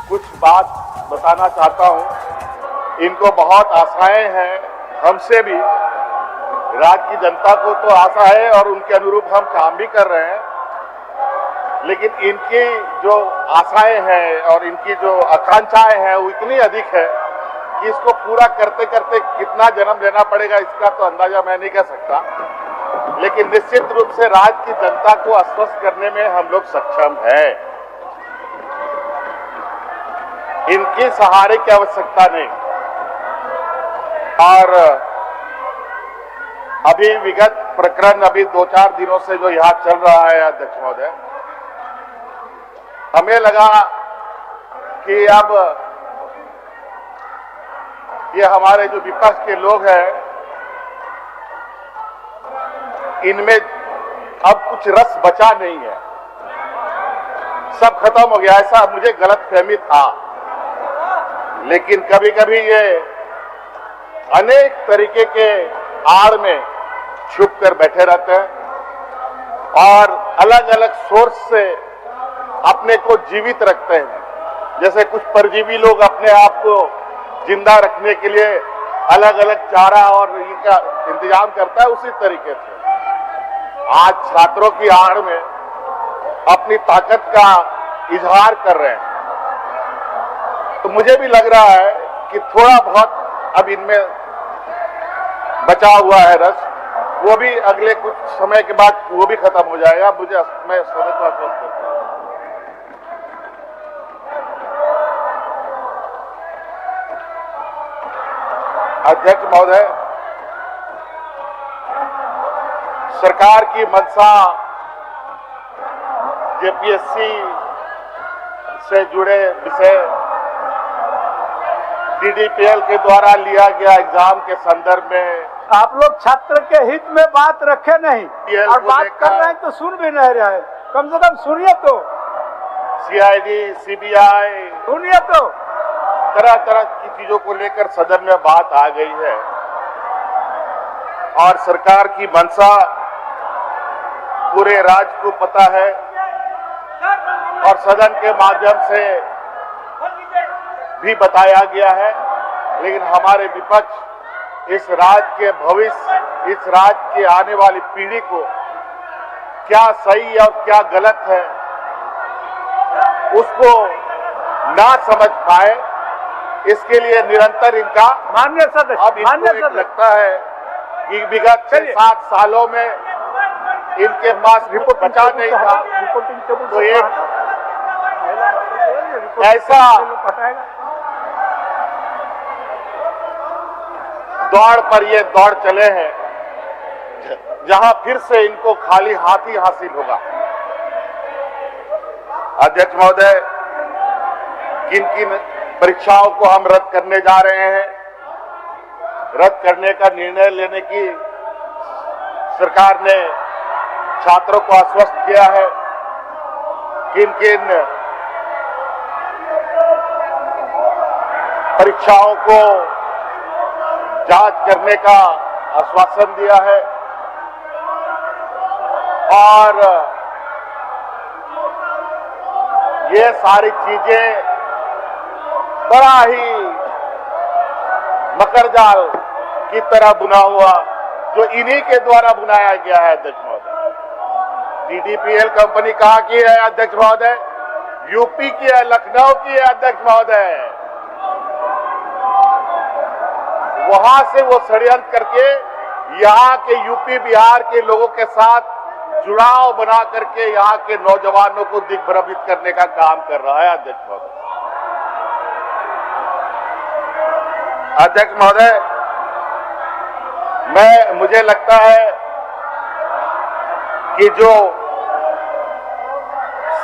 कुछ बात बताना चाहता हूं। इनको बहुत आशाएं हैं हमसे भी, राज्य की जनता को तो आशा है और उनके अनुरूप हम काम भी कर रहे हैं, लेकिन इनकी जो आशाएं हैं और इनकी जो आकांक्षाएं हैं वो इतनी अधिक है कि इसको पूरा करते करते कितना जन्म लेना पड़ेगा इसका तो अंदाजा मैं नहीं कर सकता, लेकिन निश्चित रूप से राज्य की जनता को आश्वस्त करने में हम लोग सक्षम हैं। इनकी सहारे की आवश्यकता नहीं। और अभी विगत प्रकरण अभी 2-4 दिनों से जो यहां चल रहा है अध्यक्ष महोदय, हमें लगा कि अब ये हमारे जो विपक्ष के लोग हैं इनमें अब कुछ रस बचा नहीं है, सब खत्म हो गया, ऐसा मुझे गलतफहमी था। लेकिन कभी कभी ये अनेक तरीके के आड़ में छुप कर बैठे रहते हैं और अलग अलग सोर्स से अपने को जीवित रखते हैं। जैसे कुछ परजीवी लोग अपने आप को जिंदा रखने के लिए अलग अलग चारा और इनका इंतजाम करता है, उसी तरीके से आज छात्रों की आड़ में अपनी ताकत का इजहार कर रहे हैं। तो मुझे भी लग रहा है कि थोड़ा बहुत अब इनमें बचा हुआ है रस, वो भी अगले कुछ समय के बाद वो भी खत्म हो जाएगा, मैं समझ करता हूं। अध्यक्ष महोदय, सरकार की मंशा जेपीएससी से जुड़े विषय डीडीपीएल के द्वारा लिया गया एग्जाम के संदर्भ में आप लोग छात्र के हित में बात रखे नहीं और बात कर रहे हैं तो सुन भी नहीं रहे हैं। कम से कम सुनिए तो। सीआईडी, सीबीआई, सुनिए तो। तरह तरह की चीजों को लेकर सदन में बात आ गई है और सरकार की मंशा पूरे राज्य को पता है और सदन के माध्यम से भी बताया गया है। लेकिन हमारे विपक्ष इस राज्य के भविष्य, इस राज्य के आने वाली पीढ़ी को क्या सही और क्या गलत है उसको ना समझ पाए, इसके लिए निरंतर इनका मान्य सदस्य अब इनको लगता है कि विगत 6-7 सालों में इनके पास रिपोर्ट बचा नहीं था, तो एक ऐसा दौड़ पर ये दौड़ चले हैं जहां फिर से इनको खाली हाथ ही हासिल होगा। अध्यक्ष महोदय, किन किन परीक्षाओं को हम रद्द करने जा रहे हैं, रद्द करने का निर्णय लेने की सरकार ने छात्रों को आश्वस्त किया है। किन किन परीक्षाओं को जांच करने का आश्वासन दिया है और ये सारी चीजें बड़ा ही मकरजाल की तरह बुना हुआ जो इन्हीं के द्वारा बुनाया गया है। अध्यक्ष महोदय, डीडीपीएल कंपनी कहां की है अध्यक्ष महोदय? यूपी की है, लखनऊ की है अध्यक्ष महोदय। वहां से वो षड्यंत्र करके यहाँ के यूपी बिहार के लोगों के साथ जुड़ाव बना करके यहाँ के नौजवानों को दिग्भ्रमित करने का काम कर रहा है। अध्यक्ष महोदय, अध्यक्ष महोदय, मुझे लगता है कि जो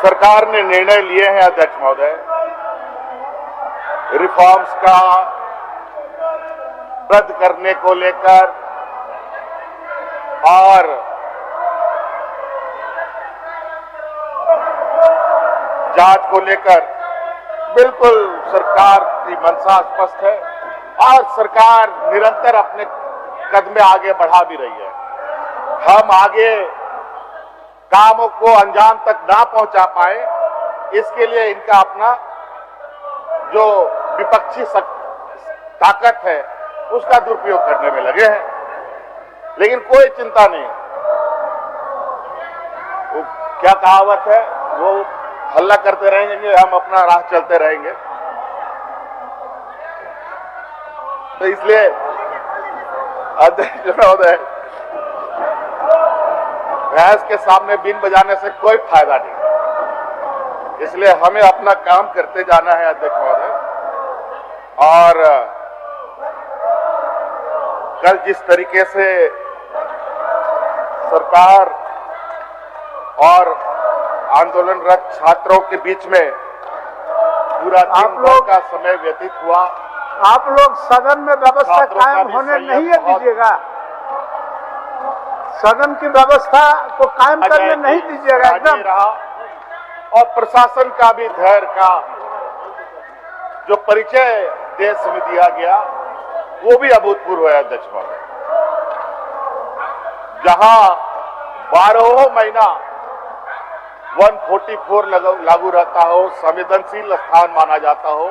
सरकार ने निर्णय लिए हैं अध्यक्ष महोदय, रिफॉर्म्स का रद्द करने को लेकर और जांच को लेकर बिल्कुल सरकार की मंशा स्पष्ट है और सरकार निरंतर अपने कदम आगे बढ़ा भी रही है। हम आगे कामों को अंजाम तक ना पहुंचा पाए, इसके लिए इनका अपना जो विपक्षी ताकत है उसका दुरुपयोग करने में लगे हैं। लेकिन कोई चिंता नहीं, वो क्या कहावत है, वो हल्ला करते रहेंगे, हम अपना राह चलते रहेंगे। तो इसलिए अध्यक्ष महोदय, भैंस के सामने बीन बजाने से कोई फायदा नहीं, इसलिए हमें अपना काम करते जाना है अध्यक्ष महोदय। और कल जिस तरीके से सरकार और आंदोलनरत छात्रों के बीच में पूरा दिन भर का समय व्यतीत हुआ, आप लोग सदन में व्यवस्था कायम होने नहीं दीजिएगा, सदन की व्यवस्था को कायम करने नहीं दीजिएगा एकदम रहा। और प्रशासन का भी धैर्य का जो परिचय देश में दिया गया वो भी अभूतपूर्व है अध्यक्ष महोदय। जहां 12 महीना 144 लागू रहता हो, संवेदनशील स्थान माना जाता हो,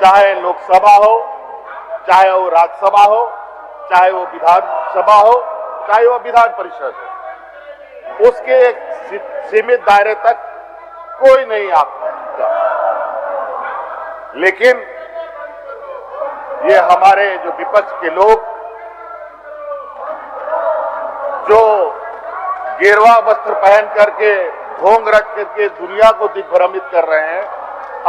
चाहे लोकसभा हो, चाहे वो राज्यसभा हो, चाहे वो विधानसभा हो, चाहे वो विधान परिषद हो, उसके एक सीमित दायरे तक कोई नहीं आ सकता। लेकिन ये हमारे जो विपक्ष के लोग जो गेरुआ वस्त्र पहन करके ढोंग रख करके दुनिया को दिग्भ्रमित कर रहे हैं,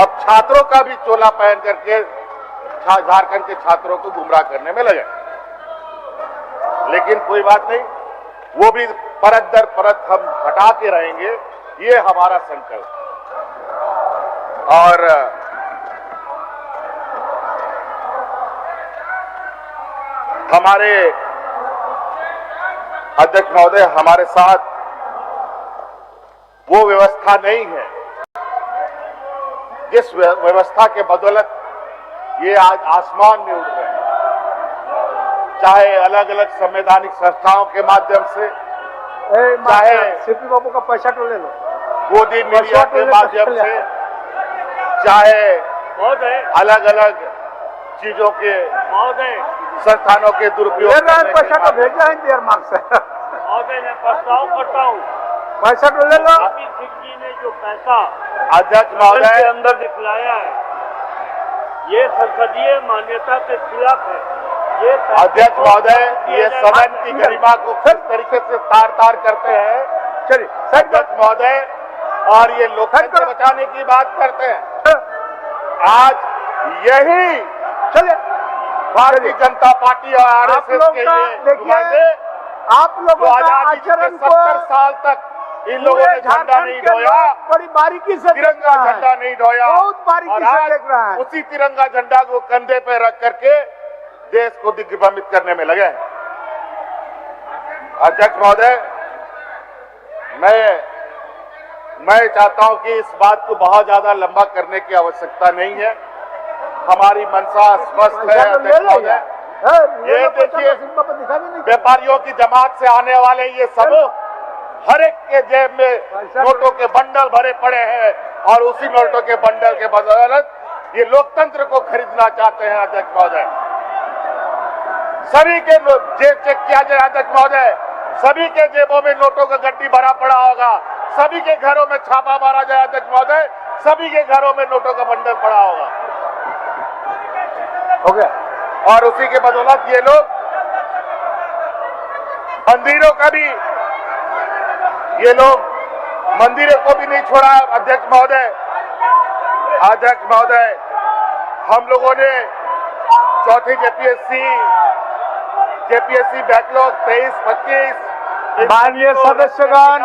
अब छात्रों का भी चोला पहन करके झारखंड के छात्रों को गुमराह करने में लगे। लेकिन कोई बात नहीं, वो भी परत दर परत हम हटा के रहेंगे, ये हमारा संकल्प। और हमारे अध्यक्ष महोदय, हमारे साथ वो व्यवस्था नहीं है जिस व्यवस्था के बदौलत ये आज आसमान में उड़ रहे हैं, चाहे अलग अलग संवैधानिक संस्थाओं के माध्यम से, चाहे सीपी बाबू का पैसा तो ले लो, गोदी मीडिया के माध्यम से, चाहे अलग अलग चीजों के संस्थानों के दुरुपयोग पैसा तो भेजा है देर मार्ग से। महोदय, मैं प्रस्ताव करता हूँ, पैसा तो ले लो। सिंह जी ने जो पैसा अध्यक्ष महोदय के अंदर दिखलाया है, ये संसदीय मान्यता के खिलाफ है। ये अध्यक्ष महोदय, ये सदन की गरिमा को किस तरीके से तार तार करते हैं, चलिए अध्यक्ष महोदय, और ये लोकतंत्र बचाने की बात करते हैं। आज यही चलिए भारतीय जनता पार्टी और आरएसएस के लिए नुमाइंदे आप लोगों का आचरण को 70 साल तक इन लोगों ने झंडा नहीं ढोया, बड़ी बारीकी से तिरंगा झंडा नहीं ढोया, बहुत बारीकी से देख रहा है। उसी तिरंगा झंडा को कंधे पे रख करके देश को दिग्भ्रमित करने में लगे। अध्यक्ष महोदय, मैं चाहता हूं कि इस बात को बहुत ज्यादा लंबा करने की आवश्यकता नहीं है। हमारी मंशा स्पष्ट है अध्यक्ष महोदय। ये देखिए, व्यापारियों की जमात से आने वाले ये सब हर एक के जेब में नोटों के बंडल भरे पड़े हैं, और उसी नोटों के बंडल के बदौलत ये लोकतंत्र को खरीदना चाहते हैं अध्यक्ष महोदय। सभी के जेब चेक किया जाए अध्यक्ष महोदय, सभी के जेबों में नोटों का गड्डी भरा पड़ा होगा, सभी के घरों में छापा मारा जाए अध्यक्ष महोदय, सभी के घरों में नोटों का बंडल पड़ा होगा। हो गया। और उसी के बदौलत ये लोग मंदिरों का भी, ये लोग मंदिरों को भी नहीं छोड़ा अध्यक्ष महोदय। अध्यक्ष महोदय, हम लोगों ने चौथी जेपीएससी बैकलॉग 23-25 माननीय सदस्यगण,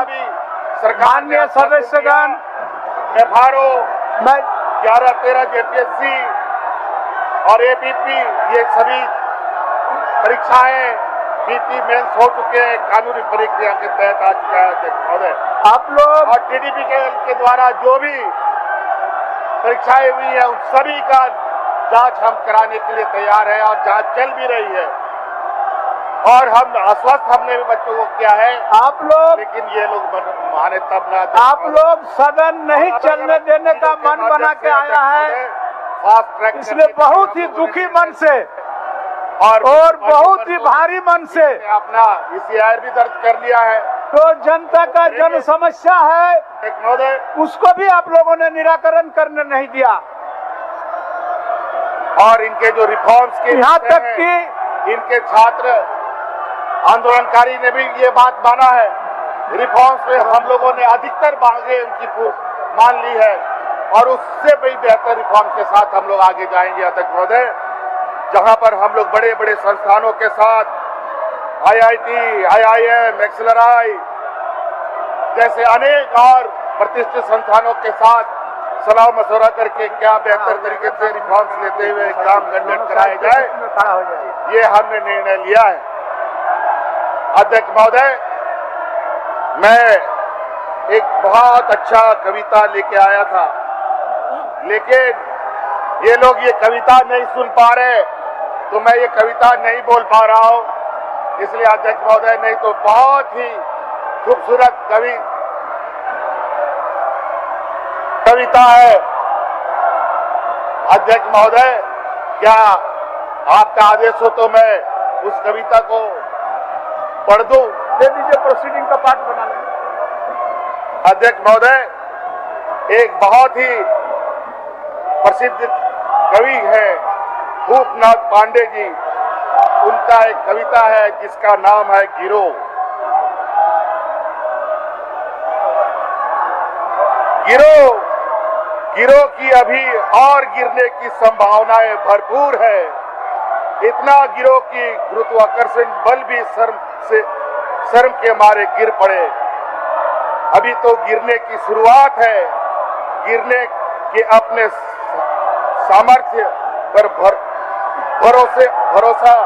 माननीय सदस्यगण, एफआरओ 11-13 जेपीएससी और एपीपी, ये सभी परीक्षाएं पीटी मेंस हो चुके हैं, कानूनी प्रक्रिया के तहत आ चुका है अध्यक्ष महोदय। आप लोग और टीडीपी के द्वारा जो भी परीक्षाएं हुई है उन सभी का जांच हम कराने के लिए तैयार है, और जांच चल भी रही है, और हम आश्वस्त हमने भी बच्चों को किया है। आप लोग, लेकिन ये लोग माने तब ना। आप लोग सदन नहीं चलने देने का मन बना के आया है। फास्ट ट्रैक इसलिए बहुत ही दुखी मन से और बहुत ही भारी मन से अपना ECIR भी दर्ज कर लिया है। तो जनता का जन समस्या है, एक महोदय, उसको भी आप लोगों ने निराकरण करने नहीं दिया। और इनके जो रिफॉर्म्स के यहाँ विषय तक हैं, कि इनके छात्र आंदोलनकारी ने भी ये बात माना है। रिफॉर्म्स में हम लोगों ने अधिकतर मांगे उनकी मान ली है और उससे भी बेहतर रिफॉर्म के साथ हम लोग आगे जाएंगे। अध्यक्ष महोदय, जहां पर हम लोग बड़े बड़े संस्थानों के साथ IIT, IIM, XLRI जैसे अनेक और प्रतिष्ठित संस्थानों के साथ सलाह मशवरा करके क्या बेहतर तरीके से रिफॉर्म्स लेते हुए एग्जाम कंडक्ट कराए जाए, खड़ा हो जाए। ये हमने निर्णय लिया है। अध्यक्ष महोदय, मैं एक बहुत अच्छा कविता लेके आया था, लेकिन ये लोग ये कविता नहीं सुन पा रहे, तो मैं ये कविता नहीं बोल पा रहा हूं। इसलिए अध्यक्ष महोदय, नहीं तो बहुत ही खूबसूरत कविता है। अध्यक्ष महोदय, क्या आपका आदेश हो तो मैं उस कविता को पढ़ दूं? दे दीजिए, प्रोसीडिंग का पार्ट बना लें। अध्यक्ष महोदय, एक बहुत ही प्रसिद्ध कवि है भूपनाथ पांडे जी, उनका एक कविता है जिसका नाम है गिरो। गिरो गिरो की अभी और गिरने की संभावनाएं भरपूर है। इतना गिरो कि गुरुत्वाकर्षण बल भी शर्म के मारे गिर पड़े। अभी तो गिरने की शुरुआत है। गिरने के अपने सामर्थ्य पर भरोसा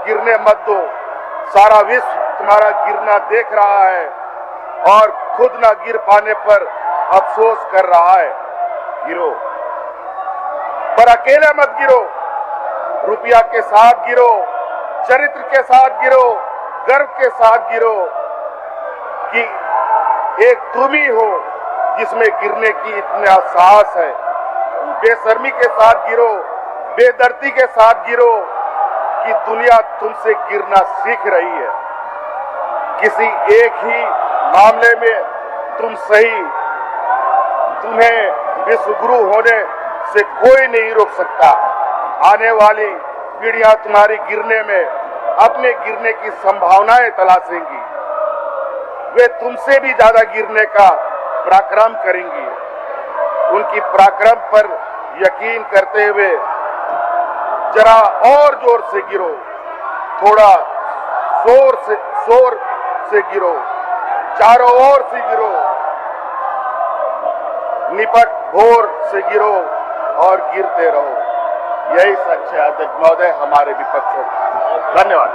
गिरने मत दो। सारा विश्व तुम्हारा गिरना देख रहा है और खुद ना गिर पाने पर अफसोस कर रहा है। गिरो, पर अकेले मत गिरो। रुपया के साथ गिरो, चरित्र के साथ गिरो, गर्व के साथ गिरो कि एक तुम ही हो जिसमें गिरने की इतना साहस है। बेशर्मी के साथ गिरो, बेदर्दी के साथ गिरो कि दुनिया तुमसे गिरना सीख रही है। किसी एक ही मामले में तुम सही, तुम्हें विश्व गुरु होने से कोई नहीं रोक सकता। आने वाली पीढ़ियां तुम्हारी गिरने में अपने गिरने की संभावनाएं तलाशेंगी। वे तुमसे भी ज्यादा गिरने का पराक्रम करेंगी। उनकी पराक्रम पर यकीन करते हुए जरा और जोर से गिरो, थोड़ा शोर से गिरो, चारों ओर से गिरो, निपट भोर से गिरो और गिरते रहो। यही सच है अध्यक्ष महोदय हमारे विपक्षों का। धन्यवाद।